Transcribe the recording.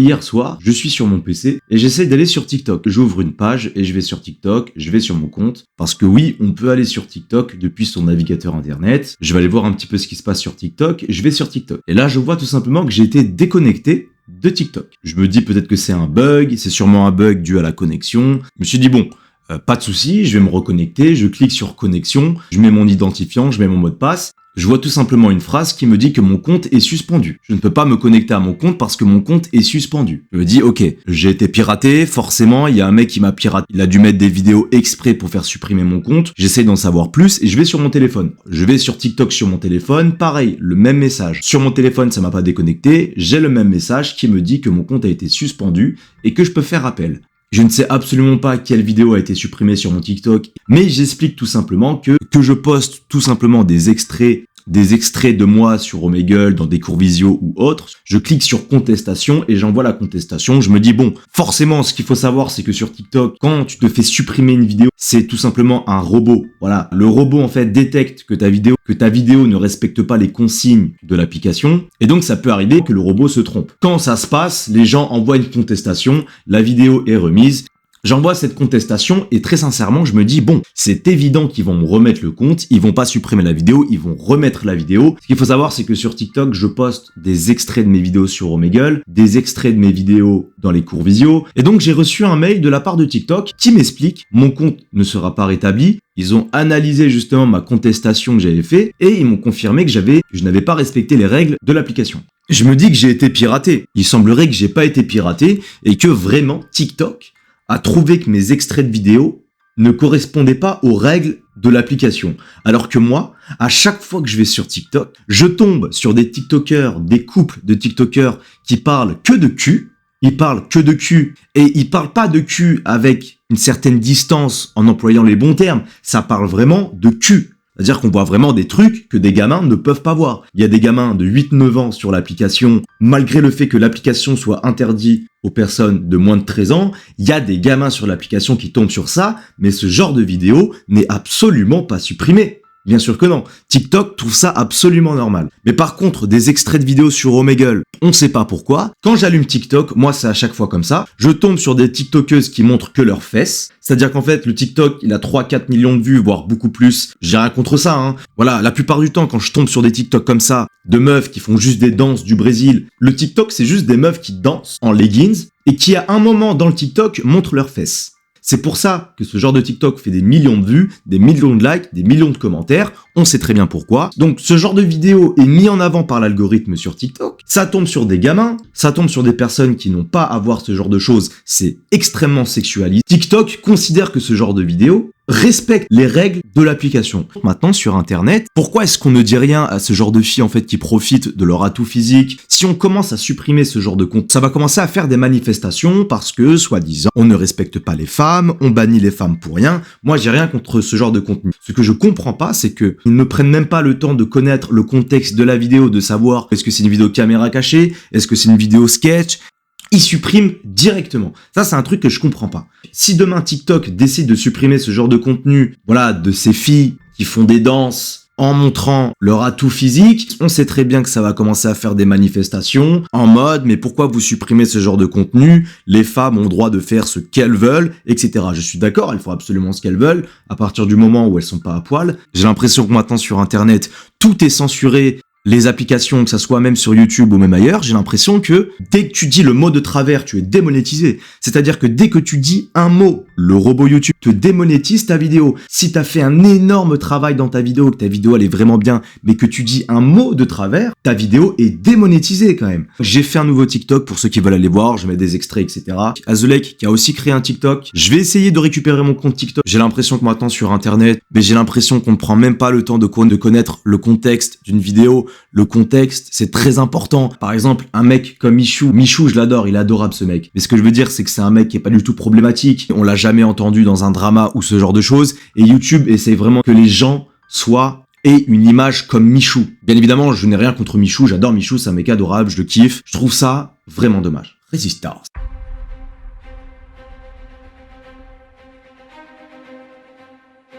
Hier soir, je suis sur mon PC et j'essaie d'aller sur TikTok. J'ouvre une page et je vais sur TikTok, je vais sur mon compte. Parce que oui, on peut aller sur TikTok depuis son navigateur internet. Je vais aller voir un petit peu ce qui se passe sur TikTok. Je vais sur TikTok. Et là, je vois tout simplement que j'ai été déconnecté de TikTok. Je me dis peut-être que c'est un bug, c'est sûrement un bug dû à la connexion. Je me suis dit bon, pas de souci, je vais me reconnecter, je clique sur connexion, je mets mon identifiant, je mets mon mot de passe. Je vois tout simplement une phrase qui me dit que mon compte est suspendu. Je ne peux pas me connecter à mon compte parce que mon compte est suspendu. Je me dis, ok, j'ai été piraté, forcément, il y a un mec qui m'a piraté. Il a dû mettre des vidéos exprès pour faire supprimer mon compte. J'essaie d'en savoir plus et je vais sur mon téléphone. Je vais sur TikTok sur mon téléphone, pareil, le même message. Sur mon téléphone, ça m'a pas déconnecté, j'ai le même message qui me dit que mon compte a été suspendu et que je peux faire appel. Je ne sais absolument pas quelle vidéo a été supprimée sur mon TikTok, mais j'explique tout simplement que je poste tout simplement des extraits de moi sur Omegle, dans des cours visio ou autres. Je clique sur contestation et j'envoie la contestation. Je me dis bon, forcément, ce qu'il faut savoir, c'est que sur TikTok, quand tu te fais supprimer une vidéo, c'est tout simplement un robot. Voilà, le robot en fait détecte que ta vidéo ne respecte pas les consignes de l'application et donc ça peut arriver que le robot se trompe. Quand ça se passe, les gens envoient une contestation, la vidéo est remise. J'envoie cette contestation et très sincèrement, je me dis, bon, c'est évident qu'ils vont me remettre le compte, ils vont pas supprimer la vidéo, ils vont remettre la vidéo. Ce qu'il faut savoir, c'est que sur TikTok, je poste des extraits de mes vidéos sur Omegle, des extraits de mes vidéos dans les cours visio. Et donc, j'ai reçu un mail de la part de TikTok qui m'explique, mon compte ne sera pas rétabli. Ils ont analysé justement ma contestation que j'avais fait et ils m'ont confirmé que je n'avais pas respecté les règles de l'application. Je me dis que j'ai été piraté. Il semblerait que j'ai pas été piraté et que vraiment TikTok a trouvé que mes extraits de vidéos ne correspondaient pas aux règles de l'application. Alors que moi, à chaque fois que je vais sur TikTok, je tombe sur des TikTokers, des couples de TikTokers qui parlent que de cul. Ils parlent que de cul et ils parlent pas de cul avec une certaine distance en employant les bons termes. Ça parle vraiment de cul. C'est-à-dire qu'on voit vraiment des trucs que des gamins ne peuvent pas voir. Il y a des gamins de 8-9 ans sur l'application, malgré le fait que l'application soit interdite aux personnes de moins de 13 ans, il y a des gamins sur l'application qui tombent sur ça, mais ce genre de vidéo n'est absolument pas supprimé. Bien sûr que non. TikTok trouve ça absolument normal. Mais par contre, des extraits de vidéos sur Omegle, on sait pas pourquoi. Quand j'allume TikTok, moi c'est à chaque fois comme ça, je tombe sur des TikTokeuses qui montrent que leurs fesses. C'est-à-dire qu'en fait, le TikTok, il a 3-4 millions de vues, voire beaucoup plus. J'ai rien contre ça, hein. Voilà, la plupart du temps, quand je tombe sur des TikTok comme ça, de meufs qui font juste des danses du Brésil, le TikTok, c'est juste des meufs qui dansent en leggings et qui, à un moment dans le TikTok, montrent leurs fesses. C'est pour ça que ce genre de TikTok fait des millions de vues, des millions de likes, des millions de commentaires. On sait très bien pourquoi. Donc, ce genre de vidéo est mis en avant par l'algorithme sur TikTok. Ça tombe sur des gamins, ça tombe sur des personnes qui n'ont pas à voir ce genre de choses. C'est extrêmement sexualisé. TikTok considère que ce genre de vidéo respecte les règles de l'application. Maintenant, sur Internet, pourquoi est-ce qu'on ne dit rien à ce genre de filles, en fait, qui profitent de leur atout physique? Si on commence à supprimer ce genre de compte, ça va commencer à faire des manifestations parce que, soi-disant, on ne respecte pas les femmes, on bannit les femmes pour rien. Moi, j'ai rien contre ce genre de contenu. Ce que je comprends pas, c'est que ils ne prennent même pas le temps de connaître le contexte de la vidéo, de savoir est-ce que c'est une vidéo caméra cachée, est-ce que c'est une vidéo sketch. Ils suppriment directement. Ça, c'est un truc que je comprends pas. Si demain TikTok décide de supprimer ce genre de contenu, voilà, de ces filles qui font des danses en montrant leur atout physique, on sait très bien que ça va commencer à faire des manifestations en mode, mais pourquoi vous supprimez ce genre de contenu? Les femmes ont le droit de faire ce qu'elles veulent, etc. Je suis d'accord, elles font absolument ce qu'elles veulent, à partir du moment où elles sont pas à poil. J'ai l'impression que maintenant sur Internet, tout est censuré. Les applications, que ça soit même sur YouTube ou même ailleurs, j'ai l'impression que dès que tu dis le mot de travers, tu es démonétisé. C'est-à-dire que dès que tu dis un mot, le robot YouTube te démonétise ta vidéo. Si t'as fait un énorme travail dans ta vidéo, que ta vidéo elle est vraiment bien, mais que tu dis un mot de travers, ta vidéo est démonétisée quand même. J'ai fait un nouveau TikTok pour ceux qui veulent aller voir, je mets des extraits, etc. Azulek qui a aussi créé un TikTok. Je vais essayer de récupérer mon compte TikTok. J'ai l'impression que maintenant sur Internet, mais j'ai l'impression qu'on ne prend même pas le temps de connaître le contexte d'une vidéo. Le contexte, c'est très important. Par exemple, un mec comme Michou, je l'adore, il est adorable ce mec. Mais ce que je veux dire, c'est que c'est un mec qui est pas du tout problématique. On l'a jamais entendu dans un drama ou ce genre de choses. Et YouTube essaye vraiment que les gens aient une image comme Michou. Bien évidemment, je n'ai rien contre Michou, j'adore Michou, c'est un mec adorable, je le kiffe. Je trouve ça vraiment dommage. Résistance.